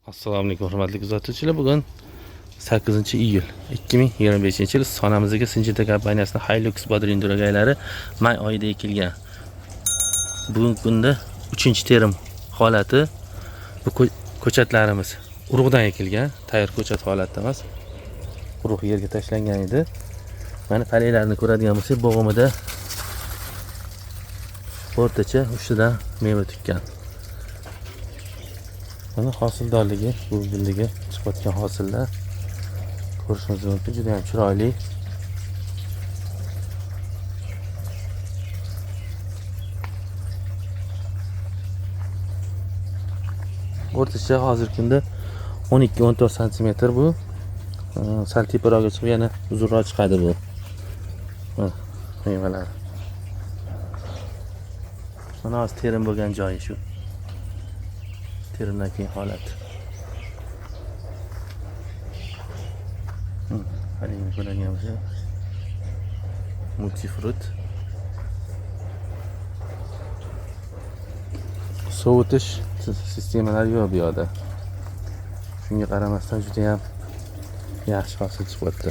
Assalomu alaykum hurmatli kuzatuvchilar. Bugun 8-iyul 2025-yil sonamizga Sinchita kompaniyasining Hilux Bodring duragalari may oyida ekilgan. Bugungi kunda 3-terim holati. Bu ko'chatlarimiz urug'dan ekilgan, tayyor ko'chat holatda emas. Urug' yerga tashlangan edi. Mana paleylarni ko'radigan bo'lsak, bo'g'imida o'rtacha 3 tadan meva tukkan. Mana hosildorligi, bu yildagi chiqayotgan hosillar ko'rishingiz mumkin, juda ham chiroyli. O'rtacha hozirgi kunda 12-14 sm bu. Sal teparoqga chiqib yana uzunroq chiqadi bu. Mevalar. Mana hozir terim bo'lgan joyi shu. Terimdan keyin holat. Haligi ko'radigan bo'lsa, multifruit. Sovutish sistemalari yo'q bu yerda. Shunga qaramasdan juda ham yaxshi hosil chiqyapti.